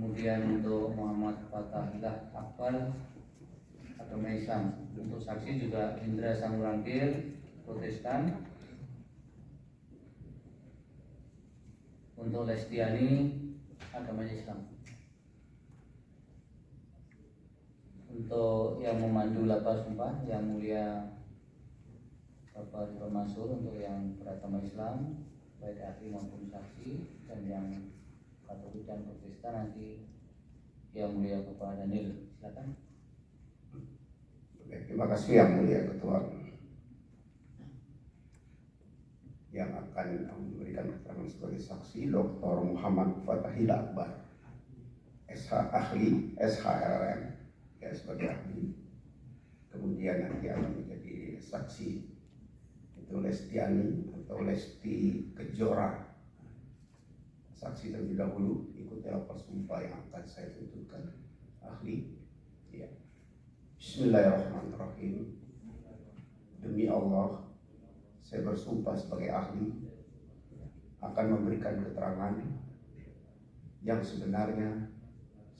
Kemudian untuk Muhammad Fatahillah Akbar agama Islam. Untuk saksi juga Indra Samurangkir Protestan. Untuk Lestiani agama Islam. Untuk yang memandu lapar sumpah yang mulia Bapak Ridwan Mansur, untuk yang beragama Islam baik ahli maupun saksi, dan yang Katolik dan Protestan nanti yang mulia Bapak Daniel. Silakan. Terima kasih yang mulia Ketua. Yang akan memberikan keterangan sebagai saksi Dr. Muhammad Fatahillah Akbar, SH ahli, SHRM ya, sebagai ahli. Kemudian nanti akan menjadi saksi itu Lestiani atau Lesti Kejora. Saksi terlebih dahulu, ikuti lapor sumpah yang akan saya tuntutkan. Ahli ya. Bismillahirrahmanirrahim. Demi Allah, saya bersumpah sebagai ahli akan memberikan keterangan yang sebenarnya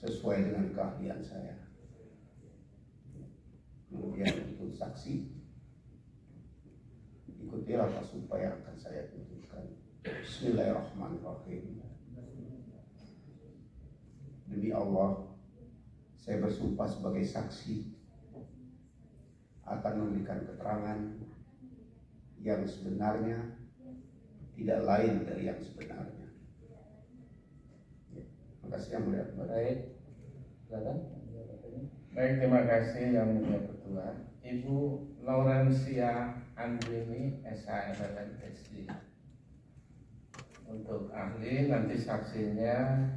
sesuai dengan keahlian saya. Kemudian untuk saksi, ikuti lapor sumpah yang akan saya tuntutkan. Bismillahirrahmanirrahim. Demi Allah, saya bersumpah sebagai saksi akan memberikan keterangan yang sebenarnya tidak lain dari yang sebenarnya. Ya, terima kasih yang mulia. Baik, silakan. Baik, terima kasih yang mulia Ketua. Ibu Laurencia Andrini SHRM SD. Untuk ahli nanti saksinya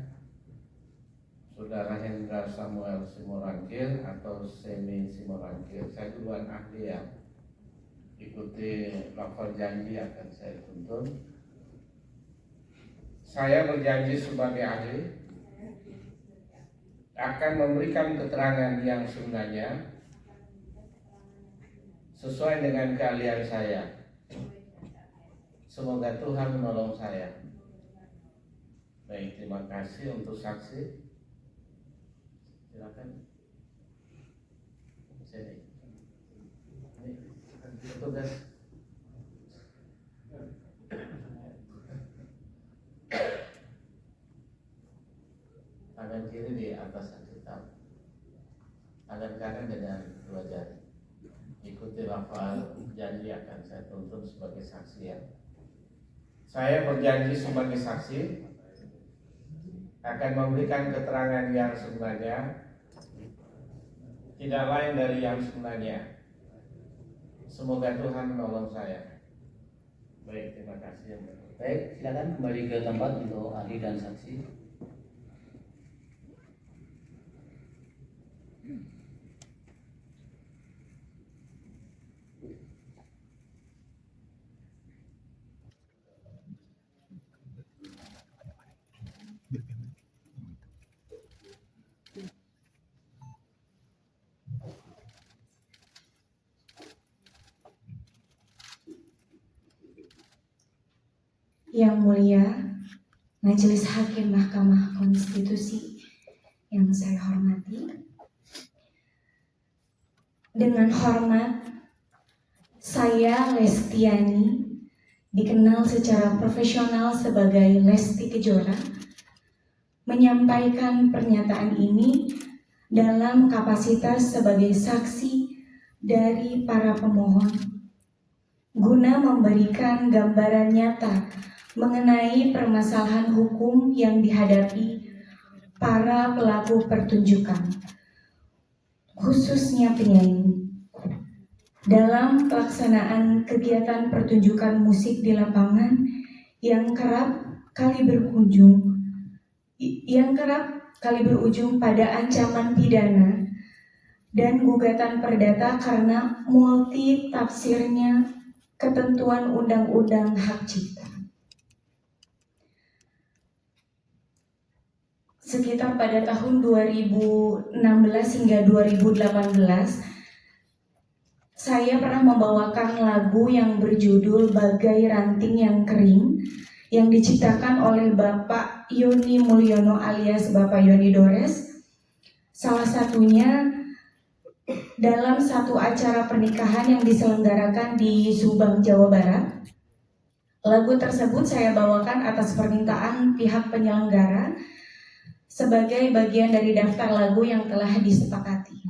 Saudara Hendra Samuel Simorangkir atau Semi Simorangkir. Saya duluan ahli ya. Ikuti lapor janji akan saya tuntut. Saya berjanji sebagai ahli akan memberikan keterangan yang sebenarnya sesuai dengan keahlian saya. Semoga Tuhan menolong saya. Baik, terima kasih untuk saksi. Silakan. Sini. Petugas. Tangan kiri di atas hitam, tangan kanan dengan 2 jari. Ikuti lafal janji akan saya tuntut sebagai saksi ya. Saya berjanji sebagai saksi akan memberikan keterangan yang sebenarnya, tidak lain dari yang sebenarnya. Semoga Tuhan menolong saya. Baik, terima kasih. Baik, silakan kembali ke tempat untuk ahli dan saksi. Yang mulia Majelis Hakim Mahkamah Konstitusi yang saya hormati, dengan hormat saya Lestiani, dikenal secara profesional sebagai Lesti Kejora, menyampaikan pernyataan ini dalam kapasitas sebagai saksi dari para pemohon guna memberikan gambaran nyata mengenai permasalahan hukum yang dihadapi para pelaku pertunjukan, khususnya penyanyi, dalam pelaksanaan kegiatan pertunjukan musik di lapangan yang kerap kali berujung pada ancaman pidana dan gugatan perdata karena multi tafsirnya ketentuan Undang-Undang Hak Cipta. Sekitar pada tahun 2016 hingga 2018, saya pernah membawakan lagu yang berjudul Bagai Ranting yang Kering yang diciptakan oleh Bapak Bapak Yoni Mulyono alias Bapak Yoni Dores. Salah satunya dalam satu acara pernikahan yang diselenggarakan di Subang, Jawa Barat. Lagu tersebut saya bawakan atas permintaan pihak penyelenggara sebagai bagian dari daftar lagu yang telah disepakati.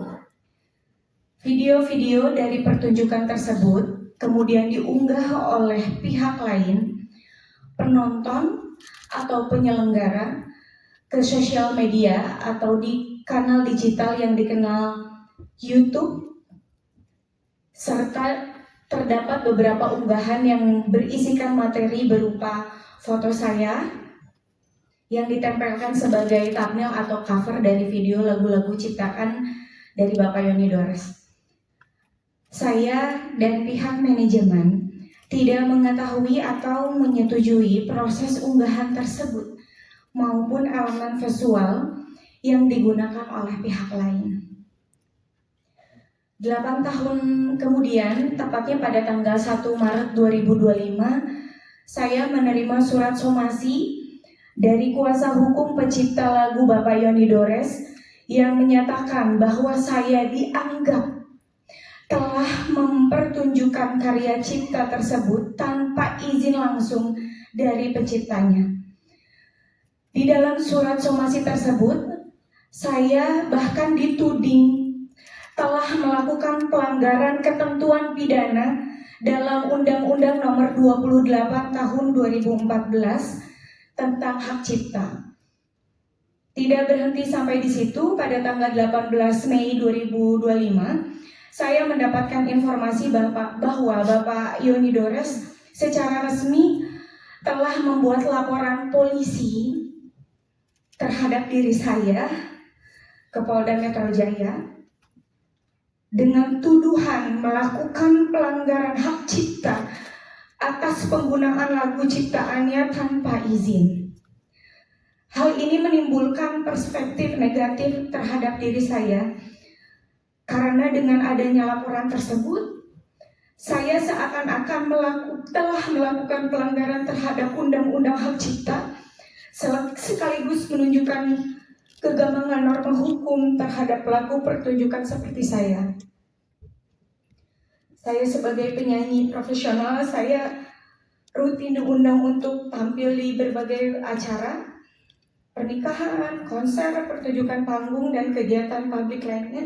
Video-video dari pertunjukan tersebut kemudian diunggah oleh pihak lain, penonton atau penyelenggara, ke sosial media atau di kanal digital yang dikenal YouTube, serta terdapat beberapa unggahan yang berisikan materi berupa foto saya yang ditempelkan sebagai thumbnail atau cover dari video lagu-lagu ciptaan dari Bapak Yoni Dores. Saya dan pihak manajemen tidak mengetahui atau menyetujui proses unggahan tersebut maupun elemen visual yang digunakan oleh pihak lain. 8 tahun kemudian, tepatnya pada tanggal 1 Maret 2025, saya menerima surat somasi dari kuasa hukum pencipta lagu Bapak Yoni Dores yang menyatakan bahwa saya dianggap telah mempertunjukkan karya cipta tersebut tanpa izin langsung dari penciptanya. Di dalam surat somasi tersebut, saya bahkan dituding telah melakukan pelanggaran ketentuan pidana dalam Undang-Undang Nomor 28 Tahun 2014 tentang hak cipta. Tidak berhenti sampai di situ, pada tanggal 18 Mei 2025, saya mendapatkan informasi bahwa Bapak Yoni Dores secara resmi telah membuat laporan polisi terhadap diri saya ke Polda Metro Jaya dengan tuduhan melakukan pelanggaran hak cipta atas penggunaan lagu ciptaannya tanpa izin. Hal ini menimbulkan perspektif negatif terhadap diri saya, karena dengan adanya laporan tersebut, saya seakan-akan telah melakukan pelanggaran terhadap Undang-Undang Hak Cipta, sekaligus menunjukkan kegambangan norma hukum terhadap pelaku pertunjukan seperti saya. Saya sebagai penyanyi profesional, saya rutin diundang untuk tampil di berbagai acara, pernikahan, konser, pertunjukan panggung, dan kegiatan publik lainnya.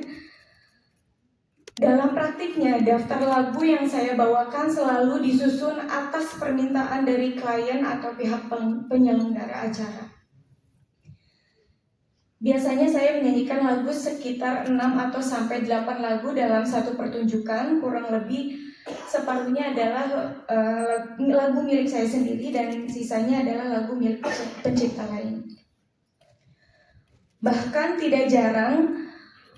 Dalam praktiknya, daftar lagu yang saya bawakan selalu disusun atas permintaan dari klien atau pihak penyelenggara acara. Biasanya saya menyanyikan lagu sekitar 6 atau sampai 8 lagu dalam satu pertunjukan, kurang lebih separuhnya adalah lagu milik saya sendiri dan sisanya adalah lagu milik pencipta lain. Bahkan tidak jarang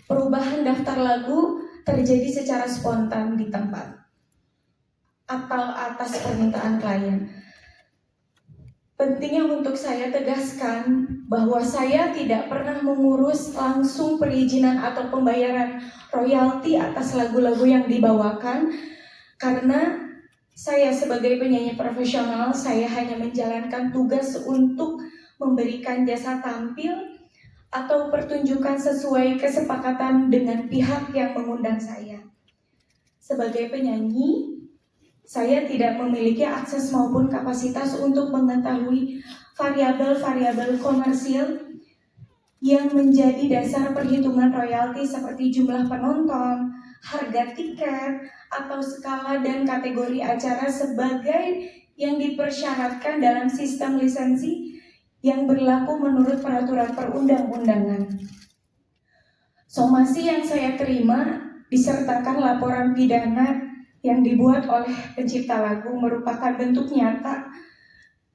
perubahan daftar lagu terjadi secara spontan di tempat atau atas permintaan klien. Pentingnya untuk saya tegaskan bahwa saya tidak pernah mengurus langsung perizinan atau pembayaran royalti atas lagu-lagu yang dibawakan, karena saya sebagai penyanyi profesional, saya hanya menjalankan tugas untuk memberikan jasa tampil atau pertunjukan sesuai kesepakatan dengan pihak yang mengundang saya. Sebagai penyanyi, saya tidak memiliki akses maupun kapasitas untuk mengetahui variabel-variabel komersil yang menjadi dasar perhitungan royalti seperti jumlah penonton, harga tiket, atau skala dan kategori acara sebagai yang dipersyaratkan dalam sistem lisensi yang berlaku menurut peraturan perundang-undangan. Somasi yang saya terima disertakan laporan pidana yang dibuat oleh pencipta lagu merupakan bentuk nyata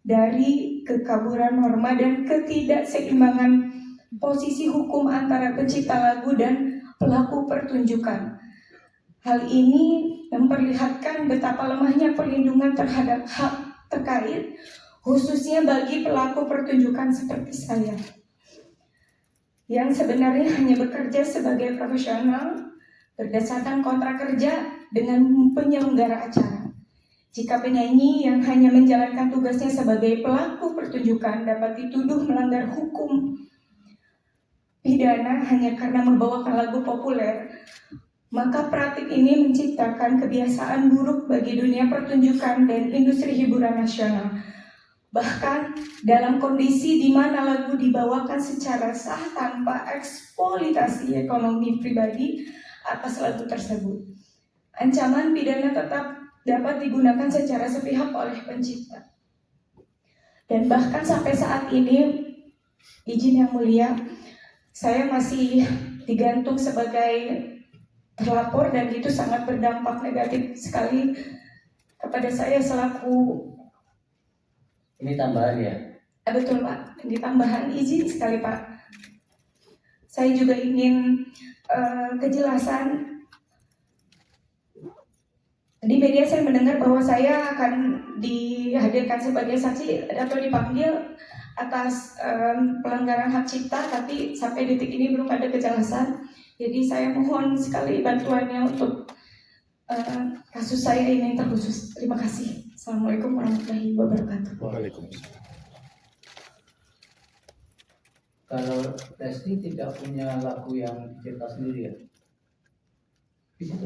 dari kekaburan norma dan ketidakseimbangan posisi hukum antara pencipta lagu dan pelaku pertunjukan. Hal ini memperlihatkan betapa lemahnya perlindungan terhadap hak terkait, khususnya bagi pelaku pertunjukan seperti saya, yang sebenarnya hanya bekerja sebagai profesional berdasarkan kontrak kerja dengan penyelenggara acara. Jika penyanyi yang hanya menjalankan tugasnya sebagai pelaku pertunjukan dapat dituduh melanggar hukum pidana hanya karena membawakan lagu populer, maka praktik ini menciptakan kebiasaan buruk bagi dunia pertunjukan dan industri hiburan nasional. Bahkan dalam kondisi di mana lagu dibawakan secara sah tanpa eksploitasi ekonomi pribadi atas lagu tersebut, ancaman pidana tetap dapat digunakan secara sepihak oleh pencipta. Dan bahkan sampai saat ini, izin yang mulia, saya masih digantung sebagai terlapor dan itu sangat berdampak negatif sekali kepada saya selaku. Ini tambahan ya? Betul Pak, di tambahan izin sekali Pak. Saya juga ingin kejelasan. Di media saya mendengar bahwa saya akan dihadirkan sebagai saksi atau dipanggil atas pelanggaran hak cipta, tapi sampai detik ini belum ada kejelasan. Jadi saya mohon sekali bantuannya untuk kasus saya ini terkhusus. Terima kasih. Assalamualaikum warahmatullahi wabarakatuh. Waalaikumsalam. Kalau Lesti tidak punya lagu yang dicipta sendiri ya? Di situ.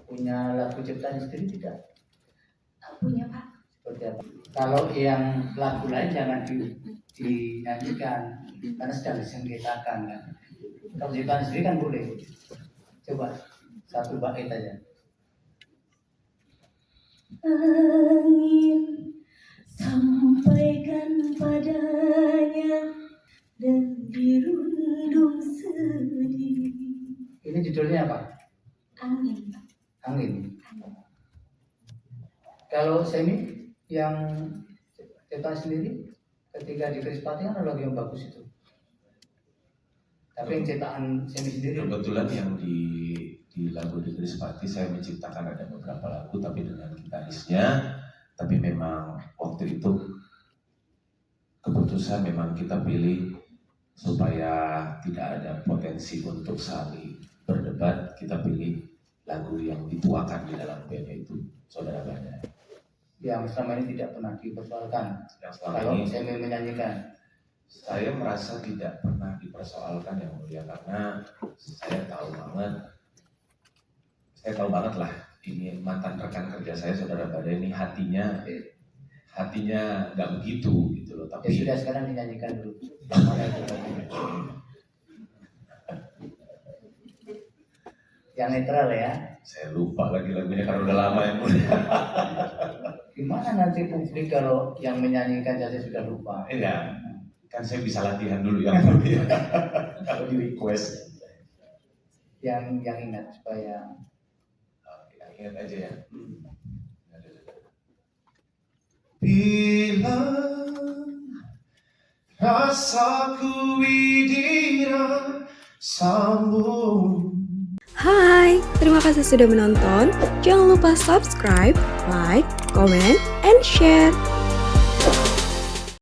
Punya lagu ciptaan sendiri tidak? Punya Pak. Seperti apa? Kalau yang lagu lain jangan dinyanyikan karena sedang disengketakan kan. Kalau ciptaan sendiri kan boleh. Coba satu bait aja. Angin sampaikan padanya dan dirundung sedih. Ini judulnya apa? Angin. Angin. Kalau Semi yang ciptaan sendiri ketika di Krispati kan ada lagu yang bagus itu. Tapi yang ciptaan Semi sendiri Kebetulan yang di lagu di Krispati saya menciptakan ada beberapa lagu tapi dengan gitarisnya, tapi memang waktu itu keputusan memang kita pilih supaya tidak ada potensi untuk saling berdebat, kita pilih lagu yang dituakan di dalam band itu Saudara Banyak yang selama ini tidak pernah dipersoalkan. yang selama Kalau ini Semi menyanyikan, saya merasa tidak pernah dipersoalkan yang mulia, karena saya tahu banget lah ini mantan rekan kerja saya Saudara Badai ini hatinya nggak begitu gitu loh, tapi sudah sekarang dinyanyikan dulu. Mana itu lagunya? Yang netral ya. saya lupa lagi lagunya karena udah lama yang mulia. Gimana nanti publik kalau yang menyanyikan saja sudah lupa? Iya, kan saya bisa latihan dulu yang mulia kalau di request. Yang ingat supaya Ingat aja ya. Bila rasaku widira sambung. Hai, terima kasih sudah menonton. Jangan lupa subscribe, like, comment, and share.